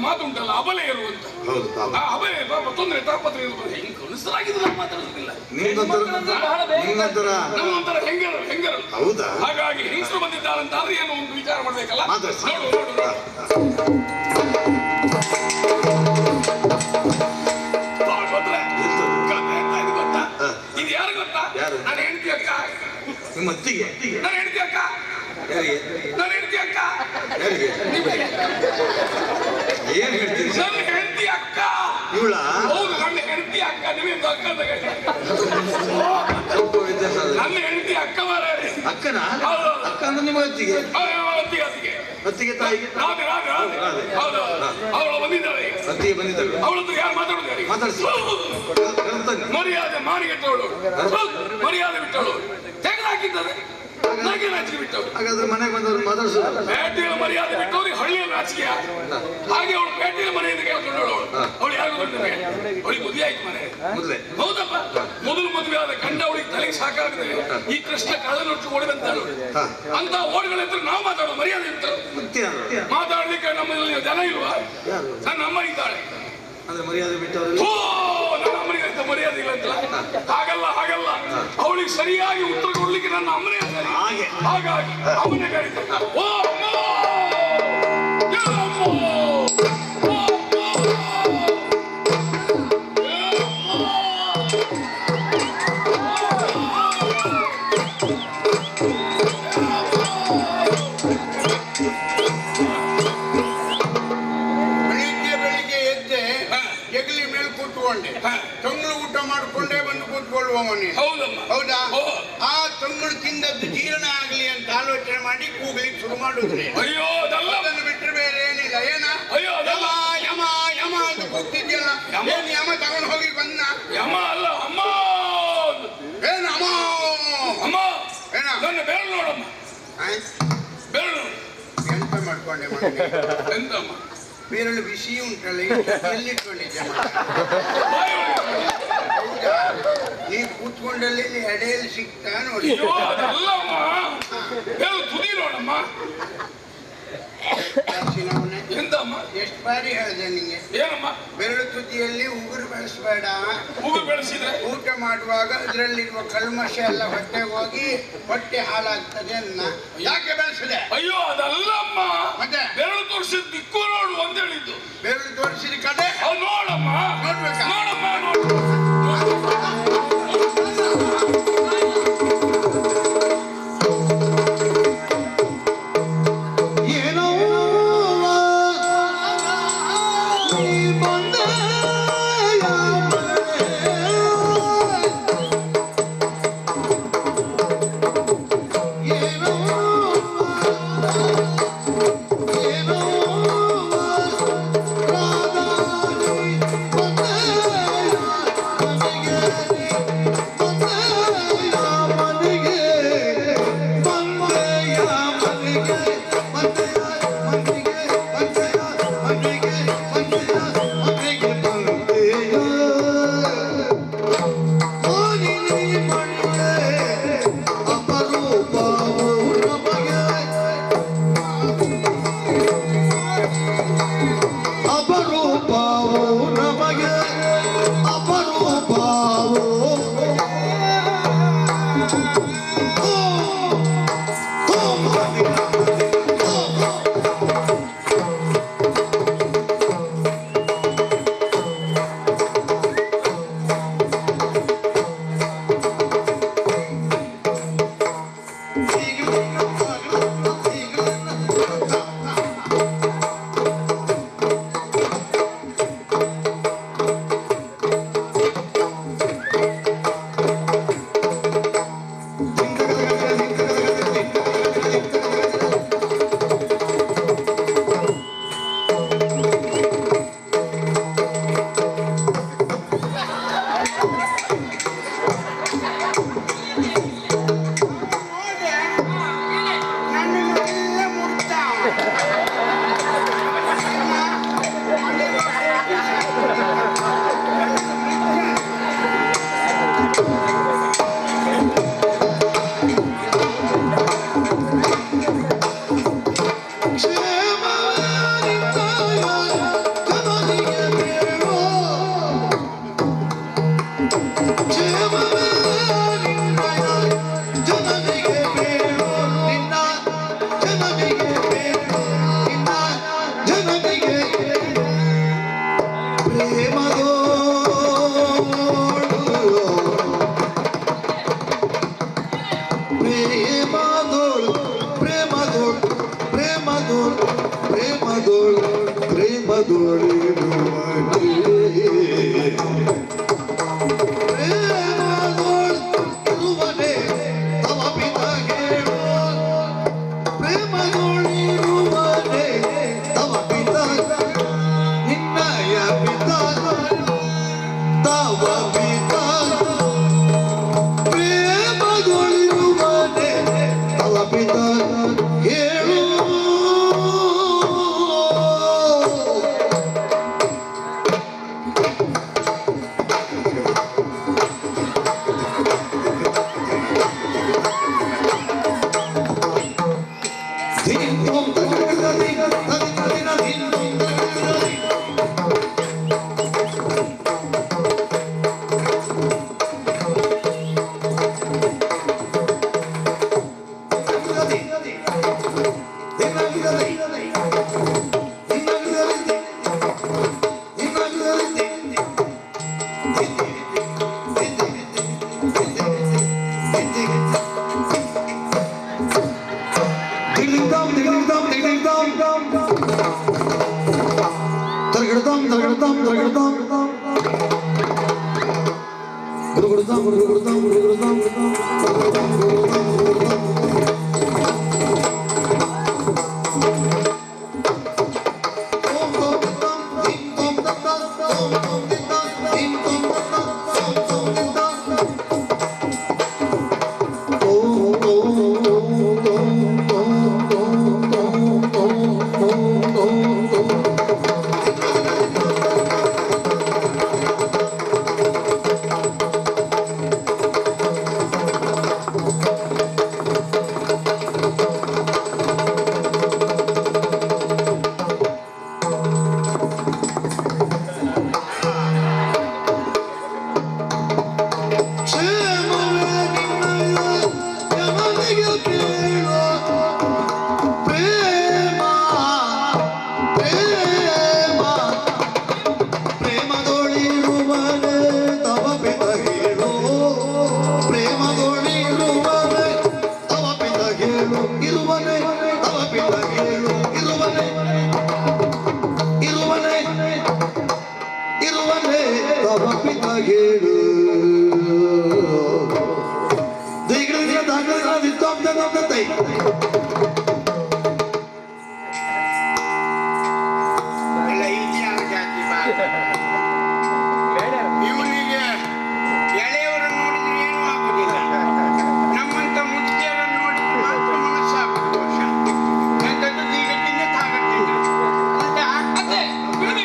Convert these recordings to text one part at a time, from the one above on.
ಮಾತುಂಟಲ್ಲ ಅಬಲೆ ಇರುವಂತ ಆ ಅಬಲೆ ಪಾಪ ತೊಂದರೆ ತಾಪತ್ರೆ ಇರುವುದು ಹೆಂಗ್ ಕನಸಲಾಗಿದ್ರೆ ಮಾತಾಡೋದಿಲ್ಲ. ನಮ್ಮೊಂಥರ ಹೆಂಗರಲ್ಲ. ಹೌದಾ? ಹಾಗಾಗಿ ಹೆಂಗಸರು ಬಂದಿದ್ದಾರಂತ ಆದ್ರೆ ಏನೋ ಒಂದು ವಿಚಾರ ಮಾಡ್ಬೇಕಲ್ಲ. ನೋಡು ಗೊತ್ತಾ? ಇದು ಯಾರು ಗೊತ್ತಾ? ನಾನು ಹೆಂಡತಿ ಅಕ್ಕ. ನಿಮ್ಮ ಅತ್ತಿಗೆ? ನಾನು ಹೆಂಡತಿ ಅಕ್ಕ. ನಾನು ಹೆಂಡತಿ ಅಕ್ಕ. ಏನ್ ಹೇಳ್ತೀರಿ? ನನ್ನ ಹೆಂಡತಿ ಅಕ್ಕ. ಇವಳ? ಹೌದು, ನನ್ನ ಹೆಂಡತಿ ಅಕ್ಕ. ನಿಮ್ಮಿಂದ ಅಕ್ಕ ನನ್ನ ಹೆಂಡತಿ ಅಕ್ಕ ಮಾರಾಡಿ. ಅಕ್ಕನ? ಅಕ್ಕ ಅಂದ್ರೆ ನಿಮ್ಮ ಅತ್ತಿಗೆ? ಅತ್ತಿಗೆ ತಾಯಿಗೆ? ಅವಳು ಬಂದಿದ್ದಾಳೆ. ಅತ್ತಿಗೆ ಬಂದಿದ್ದಾಳೆ. ಅವಳತ್ರ ಯಾರು ಮಾತಾಡೋದು? ಮಾತಾಡಿಸಿ. ಮರ್ಯಾದೆ ಮಾರಿಗೆಟ್ಟವಳು, ಮರ್ಯಾದೆ ಬಿಟ್ಟವಳು, ತೆಗೆದಾಕಿದ್ದಾರೆ. ನನಗೆ ನಾಚಿಕೆ ಬಿಟ್ಟವಳು. ಹಾಗಾದ್ರೆ ಮನೆಗೆ ಬಂದವರು ಮಾತಾಡಿಸೋದು? ಪೇಟೆಯ ಮರ್ಯಾದೆ ಬಿಟ್ಟವ್ರಿಗೆ ಹಳ್ಳಿಯಲ್ಲಿ ನಾಚಿಕೆ. ಹಾಗೆ ಅವಳು ಪೇಟೆಯ ಮನೆಯಿಂದ ಕೇಳ್ಕೊಂಡವಳು. ಅವಳು ಯಾರು ಬಂದಿದೆ? ಅವಳಿಗೆ ಮದುವೆ ಆಯ್ತು ಮನೆ ಮೊದಲೇ. ಹೌದಪ್ಪ, ಮೊದಲು ಮದುವೆ ಆದ ಗಂಡ ಅವಳಿಗೆ ತಲೆಗೆ ಸಾಕಾಗ್ತದೆ. ಈ ಕೃಷ್ಣ ಕಳ್ಳನೊಟ್ಟು ಓಡಿದಂತಾಳು ಅಂತ ಓಡಿಗಳಿದ್ರೆ ನಾವು ಮಾತಾಡೋದು ಮರ್ಯಾದೆ ಇತ್ತು. ಮಾತಾಡ್ಲಿಕ್ಕೆ ನಮ್ಮಲ್ಲಿ ಜನ ಇಲ್ವಾ? ನನ್ನ ಅಮ್ಮ ಇದ್ದಾಳೆ. ಅಂದ್ರೆ ಮರ್ಯಾದೆ ಬಿಟ್ಟವರು ನನ್ನ ಅಮ್ಮನಿಗೆ ಅಂತ ಮರ್ಯಾದೆ ಇಲ್ಲ ಅಂತ. ಹಾಗಲ್ಲ ಹಾಗಲ್ಲ, ಅವಳಿಗೆ ಸರಿಯಾಗಿ ಉತ್ತರ ಕೊಡ್ಲಿಕ್ಕೆ ನನ್ನ ಅಮ್ಮನೇ ಹಾಗೆ. ಹಾಗಾಗಿ ಅಮ್ಮನೇ ಕರೀತಾರೆ. ಓ ಅಮ್ಮ, ತಂಗಳು ಊಟ ಮಾಡ್ಕೊಂಡೇ ಬಂದು ಕೂತ್ಕೊಳ್ಳುವ ಮನೆ. ಹೌದಾ? ಆ ತಂಗಳು ತಿಂದದ್ದು ಜೀರ್ಣ ಆಗಲಿ ಅಂತ ಆಲೋಚನೆ ಮಾಡಿ ಕೂಗ್ಲಿಕ್ಕೆ ಶುರು ಮಾಡುದ್ರೆ ಅದನ್ನು ಬಿಟ್ಟರೆ ಬೇರೆ ಏನಿಲ್ಲ. ಏನ ಯಮ ಯಮ ಯಮ ಅಂತ ಕೂಗ್ತಿದ್ಯಲ್ಲ, ಏನ್ ಯಮ ತಗೊಂಡು ಹೋಗಿ ಬಂದ? ಯಮ ಅಲ್ಲ ಅಮ್ಮ. ಏನ ಅಮ್ಮ ಅಮ್ಮ? ಏನ ನನ್ನ ಬೆರಳು ನೋಡಮ್ಮ. ಬೆರಳು ಎಂತ ಮಾಡ್ಕೊಂಡೆ ಎಂತಮ್ಮ? ಬೇರೆಲ್ಲ ಬಿಸಿ ಉಂಟಲ್ಲ, ಎಲ್ಲಿಟ್ಕೊಂಡಿದ್ದೆ? ನೀ ಕೂತ್ಕೊಂಡಲ್ಲಿ ಎಡೆಯಲ್ಲಿ ಸಿಗ್ತಾ ನೋಡಿ. ತುದಿ ನೋಡಮ್ಮ. ಎಂತಮ್ಮ? ಎಷ್ಟು ಬಾರಿ ಹೇಳಿದೆ ನಿಂಗೆ? ಏನಮ್ಮ? ಬೆರಳು ತುದಿಯಲ್ಲಿ ಉಗುರು ಬೆಳೆಸಬೇಡ. ಉಗುರು ಬೆಳೆಸಿದ್ರೆ ಊಟ ಮಾಡುವಾಗ ಅದರಲ್ಲಿರುವ ಕಲ್ಮಶ ಎಲ್ಲ ಹೊಟ್ಟೆಗೆ ಹೋಗಿ ಹೊಟ್ಟೆ ಹಾಳಾಗ್ತದೆ ಅನ್ನ. ಯಾಕೆ ಬೆಳೆಸಿದೆ? ಅಯ್ಯೋ ಅದಲ್ಲಮ್ಮ, ಮತ್ತೆ ಬೆರಳು ತೋರಿಸಿದ ದಿಕ್ಕು ನೋಡು ಅಂತ ಹೇಳಿದ್ದು. ಬೆರಳು ತೋರಿಸಿದ ಕಡೆ ನೋಡಮ್ಮ. ನೋಡ್ಬೇಕಾ? ನೋಡಮ್ಮ ನೋಡು. ಇವನಿಗೆ ಎಳೆಯವರನ್ನು ನೋಡಿದ್ರೆ ಏನೂ ಆಗುದಿಲ್ಲ. ನಮ್ಮಂತ ಮುದುಕಿಯರನ್ನು ನೋಡಿದ್ರೆ ಮಾತ್ರ ಮನಸ್ಸಾಗುದು. ಎಂತದ್ದು ತೀಗಟ್ಟಿಂದ ತಾಗಟ್ಟಿಂದ ಅಲ್ಲ ಆಗ್ತದ ನೋಡಿ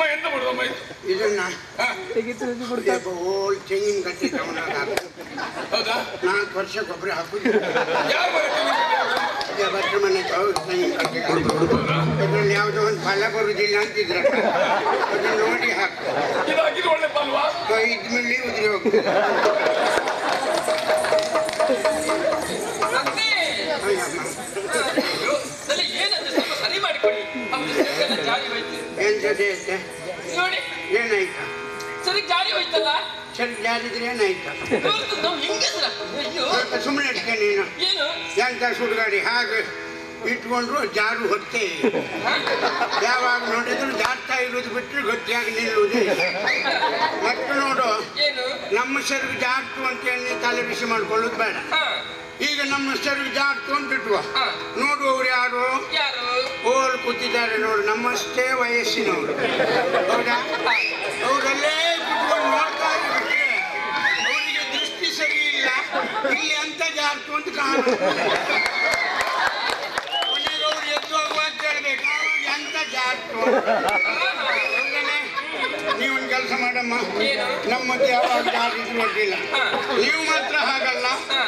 ಅಮ್ಮ ಎಂತ ಮಾಡುದಮ್ಮ ಇದು? ಇದನ್ನ ಹಾ, ಓಲ್ ತೆಂಗಿನ ಕಟ್ಟಿ ತಗೊಂಡಾಗ ಹೌದಾ? 4 ವರ್ಷ ಗೊಬ್ಬರ ಹಾಕುದು. ಯಾರು ಬರುತ್ತೆ? ಭಟ್ರ ಮನೆ ತೆಂಗಿನ ಕಟ್ಟಿ ಅದ್ರಲ್ಲಿ ಯಾವುದೋ ಒಂದು ಫಲ ಬರುದಿಲ್ಲ ಅಂತಿದ್ರ, ಅದನ್ನ ನೋಡಿ ಹಾಕು. ಇದು ಹಾಕಿದ್ರೆ ಒಳ್ಳೆ ಪಲ್ವಾ? 5 ಮಿಲ್ಲಿ ಉದ್ರಿ ಹೋಗ್ತದೆ. ಸರಿ ಮಾಡಿಕೊಳ್ಳಿ. ಎಂತದೆ ಐತೆ? ನೋಡಿ ಏನಾಯ್ತಾ? ಸರಿ ಗಾಳಿ ಹೋಯ್ತಲ್ಲ, ಸರಿ ಜಾರಿದ್ರೆ ಏನಾಯ್ತಾ? ನಾವು ಹೆಂಗಸ್ರ ಅಯ್ಯೋ ಸ್ವಲ್ಪ ಸುಮ್ಮನೆ ಇಟ್ಕೆ ನೀನು. ಏನು ಎಂತ ಸುಡುಗಾಡಿ ಹಾಗೆ ಇಟ್ಕೊಂಡ್ರು ಜಾರು ಹೊತ್ತೆ ಯಾವಾಗ ನೋಡಿದ್ರು ಜಾರ್ತಾ ಇರೋದು ಬಿಟ್ಟರೆ ಗಟ್ಟಿಯಾಗಿ ನಿಲ್ಲುವುದೇ. ಮತ್ತೆ ನೋಡು, ಏನು ನಮ್ಮ ಸೆರಗು ಜಾರ್ತು ಅಂತ ಹೇಳಿ ತಲೆ ಬಿಸಿ ಮಾಡ್ಕೊಳ್ಳೋದು ಬೇಡ. ಹಾ ಈಗ ನಮ್ಮ ಸೆರಗು ಜಾರ್ತು ಅಂತ ಬಿಟ್ಟುವ, ಹಾ. ನೋಡುವವರು ಯಾರು? ಯಾರು ಓಲ್ ಕೂತಿದ್ದಾರೆ ನೋಡು, ನಮ್ಮಷ್ಟೇ ವಯಸ್ಸಿನವರು. ಹೌದಾ? ಅವರಲ್ಲೇ ಕುತ್ಕೊಂಡು ನೋಡ್ತಾ ಇರ್ಬಿಟ್ರೆ ಅವರಿಗೆ ದೃಷ್ಟಿ ಸರಿ ಇಲ್ಲ, ಇಲ್ಲಿ ಅಂತ ಜಾರ್ತು ಅಂತ ಕಾಣುತ್ತೆ. ಕೊನೆಗೆ ಅವ್ರು ಎದ್ದು ಹೋಗುವ ಅಂತ ಹೇಳ್ಬೇಕು, ಅವ್ರಿಗೆ ಅಂತ ಜಾರ್ತು. ಹೌದನೇ? ನೀವೊಂದು ಕೆಲಸ ಮಾಡಮ್ಮ, ಏನು? ನಮ್ಮ ಮಧ್ಯೆ ಯಾವಾಗ ಜಾರಿದ್ರು ಅಡ್ಡಿಲ್ಲ, ನೀವು ಮಾತ್ರ ಹಾಗಲ್ಲ, ಹಾ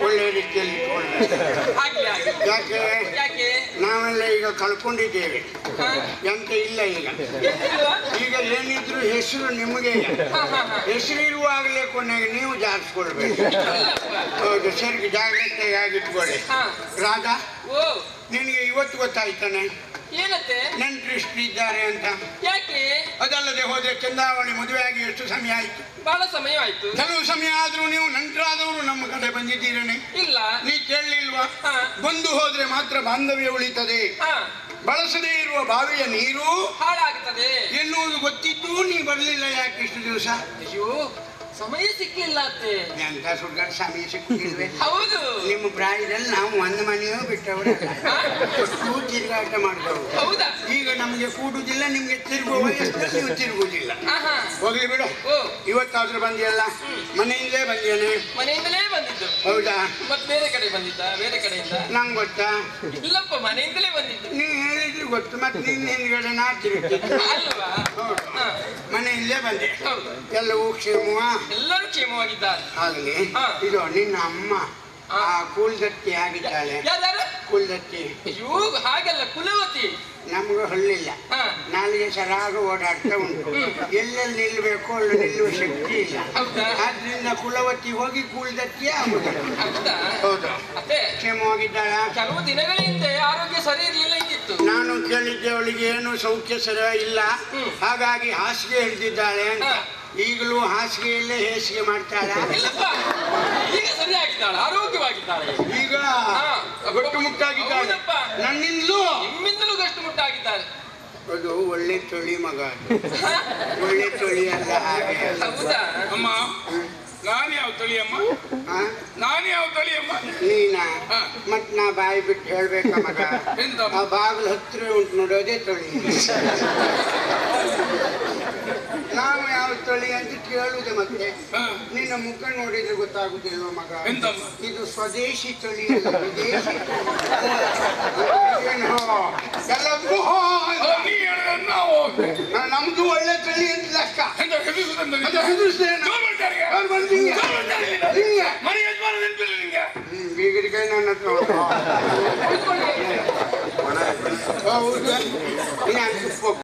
ಒಳ್ಳೆ ರೀತಿಯಲ್ಲಿ ಇಟ್ಕೊಳ್ಬೇಕು. ಆಗ್ಲಿ ಆಗ್ಲಿ. ಯಾಕೆ? ಯಾಕೆ ನಾವೆಲ್ಲ ಈಗ ಕಳ್ಕೊಂಡಿದ್ದೇವೆ, ಹಾ ಎಂತ ಇಲ್ಲ ಈಗ. ಏನಿಲ್ವಾ? ಈಗ ಏನಿದ್ರು ಹೆಸರು ನಿಮಗೆ, ಹಾ ಹಾ ಹಾ ಹೆಸರು ಇರುವಾಗಲೇ ಕೊನೆಗೆ ನೀವು ಜಾರಿಸ್ಕೊಳ್ಬೇಕು. ಇಲ್ಲಪ್ಪ. ಹೌದು, ಸರಿಗೆ ಜಾಗ್ರತೆಯಾಗಿ ಇಟ್ಕೊಳ್ಳಿ. ಹಾ ರಾಧಾ, ಓ ನಿನಗೆ ಇವತ್ತು ಗೊತ್ತಾಯ್ತಾನೆ ಏನತ್ತೆ? ನೆಂಟರು ಇಷ್ಟು ಇದ್ದಾರೆ ಅಂತ? ಯಾಕೆ? ಅದಲ್ಲದೆ ಹೋದ್ರೆ ಚಂದಾವಣಿ ಮದುವೆಯಾಗಿ ಎಷ್ಟು ಸಮಯ ಆಯ್ತು? ಬಹಳ ಸಮಯ ಆಯ್ತು. ಕೆಲವು ಸಮಯ ಆದ್ರೂ ನೀವು ನಂಟರಾದವರು ನಮ್ಮ ಕಡೆ ಬಂದಿದ್ದೀರನೆ, ಇಲ್ಲ ನೀ ಕೇಳಲಿಲ್ವಾ? ಹಾ ಬಂದು ಹೋದ್ರೆ ಮಾತ್ರ ಬಾಂಧವ್ಯ ಉಳಿತದೆ, ಹಾ ಬಳಸದೇ ಇರುವ ಬಾವಿಯ ನೀರು ಹಾಳಾಗ್ತದೆ ಎನ್ನುವುದು ಗೊತ್ತಿದ್ದು ನೀ ಬರ್ಲಿಲ್ಲ. ಯಾಕೆ ಇಷ್ಟು ದಿವಸ? ಅಯ್ಯೋ ಸಮಯ ಸಿಕ್ಲಿಲ್ಲ ಅತ್ತೆ. ಎಂತ ಸುಡ್ಗಾಡ ಸಮಯ ಸಿಕ್ಕಿಲ್ವೇ? ಹೌದು ನಿಮ್ಮ ಪ್ರಾಯದಲ್ಲಿ ನಾವು ಒಂದು ಮನೆಯೋ ಬಿಟ್ಟವರಲ್ಲ, ಎಷ್ಟು ತಿರುಗಾಟ ಮಾಡಿದವು. ಹೌದಾ? ಈಗ ನಮಗೆ ಕೂಡುದಿಲ್ಲ, ನಿಮ್ಗೆ ತಿರುಗುವ ವಯಸ್ಸಲ್ಲಿ ನೀವು ತಿರುಗುದಿಲ್ಲ. ಆಹಾ. ಹೋಗ್ಲಿ ಬಿಡು. ಓ ಇವತ್ತಾದ್ರೂ ಬಂದಿಯಲ್ಲ, ಮನೆಯಿಂದಲೇ ಬಂದಿಯೇನೆ? ಮನೆಯಿಂದಲೇ ಬಂದಿದ್ದು. ಹೌದಾ? ಮತ್ ಬೇರೆ ಕಡೆ ಬಂದಿದ್ದ? ಬೇರೆ ಕಡೆಯಿಂದ? ನಂಗೆ ಗೊತ್ತಾ? ಇಲ್ಲಪ್ಪ ಮನೆಯಿಂದಲೇ ಬಂದಿದ್ದು. ನೀವು ಹೇಳಿದ್ರು ಗೊತ್ತು, ಮತ್ತೆ ನಿನ್ನ ಹಿಂದ್ಗಡೆ ನಾ ತಿರುಗ್ತಿದ್ದೆ. ಅಲ್ವಾ? ಹೌದು, ಹಾ ಮನೆಯಿಂದಲೇ ಬಂದೆ. ಹೌದು, ಎಲ್ಲವೂ ಕ್ಷೇಮವ ಎಲ್ಲರೂ ಕ್ಷೇಮವಾಗಿದ್ದಾರೆ. ಆಗಲಿ. ಹಾ. ಇದು ನಿನ್ನ ಅಮ್ಮ ಆ ಕೂಲ್ದತ್ತಿ ಆಗಿದ್ದಾಳೆ. ಯಾರು? ಕೂಲ್ದತ್ತಿ. ಅಯ್ಯೋ ಹಾಗಲ್ಲ, ಕುಲವತಿ. ನಮಗೂ ಹಳ್ಳಿಲ್ಲ, ಹಾ ನಾಲಿಗೆ ಸರಾಗ ಓಡಾಡ್ತಾ ಉಂಟು, ಎಲ್ಲೆಲ್ಲಿ ನಿಲ್ಬೇಕು ಅಲ್ಲಿ ನಿಲ್ಲುವ ಶಕ್ತಿ ಇಲ್ಲ. ಹೌದಾ? ಆದ್ರಿಂದ ಕುಲವತಿ ಹೋಗಿ ಕೂಲ್ದತ್ತಿಯೇ ಆಗುದಿಲ್ಲ. ಹೌದಾ? ಹೌದು. ಅತ್ತೆ ಕ್ಷೇಮವಾಗಿದ್ದಾಳ? ಕೆಲವು ದಿನಗಳ ಹಿಂದೆ ಆರೋಗ್ಯ ಸರಿ ಇರ್ಲಿಲ್ಲ ಇದ್ದಿತ್ತು. ನಾನು ಕೇಳಿದ್ದೆ ಅವಳಿಗೆ ಏನು ಸೌಖ್ಯ ಸರಿ ಇಲ್ಲ, ಹಾಗಾಗಿ ಹಾಸಿಗೆ ಹಿಡಿದಿದ್ದಾಳೆ ಅಂತ. ಹಾ. ಈಗಲೂ ಹಾಸಿಗೆಯಲ್ಲೇ ಹೇಸಿಗೆ ಮಾಡ್ತಾಳ? ಇಲ್ಲಪ್ಪ, ಈಗ ಸರಿ ಆಗಿದ್ದಾಳೆ, ಆರೋಗ್ಯವಾಗಿದ್ದಾಳೆ. ಈಗ ಹಾ. ಗಟ್ಟುಮುಟ್ಟಾಗಿದ್ದಾಳೆ. ಹೌದಪ್ಪ. ನನ್ನಿಂದಲೂ ನಿಮ್ಮಿಂದಲೂ ಗಟ್ಟುಮುಟ್ಟಾಗಿದ್ದಾಳೆ. ಅದು ಒಳ್ಳೆ ತೊಳಿ ಮಗ, ಒಳ್ಳೆ ತೊಳಿ ಅಲ್ಲ ಹಾಗೆ. ಹೌದಾ? ಅಮ್ಮ ನಾನು ಯಾವ ತಳಿಯಮ್ಮ? ಹಾ? ನಾನು ಯಾವ ತಳಿಯಮ್ಮ? ನೀನಾ? ಹಾ. ಮತ್ ನಾ ಬಾಯಿ ಬಿಟ್ಟು ಹೇಳ್ಬೇಕ ಮಗ? ಎಂತ? ಆ ಬಾಗಿಲು ಹತ್ತಿರ ಉಂಟು ನೋಡೋದೇ ತೊಳಿ. ನಾವು ಯಾವ ತೊಳಿ ಅಂತ ಕೇಳುದೆ ಮತ್ತೆ. ಹಾ. ನಿನ್ನ ಮುಖ ನೋಡಿದ್ರೆ ಗೊತ್ತಾಗುದಿಲ್ವ ಮಗ? ಎಂತಮ್ಮ? ಇದು ಸ್ವದೇಶಿ ತಳಿ ಅಲ್ಲ, ವಿದೇಶಿ. ಏನೋ ಎಲ್ಲವೂ ನೀ ಹೇಳಿದ್ರೆ ನಾವು ನಮ್ದು ಒಳ್ಳೆ ತಳಿ ಅಂತ ಲೆಕ್ಕ. ಎಂತ ಹೆದರಿಸುವುದಂತ ಅದು ಹೆದರಿಸ್ತೇನೆ. ಜೋರ್ ಮಾಡ್ತಾರೆ. ಯಾರು ಬಂದೀಗ? ಜೋರ್ ಮಾಡ್ತಾರೆ. ನಿಂಗೆ? ಮನೆ ಯಜಮಾನ ನೆನಪಿಲ್ಲ ನಿಂಗೆ? ಬೀಗರಿಕಾಯಿ ನನ್ನ ಹತ್ರ ಉಂಟು. ಕೂತ್ಕೊಳ್ಳಿ. ಹೌದು, ಇನ್ನು ತುಪ್ಪ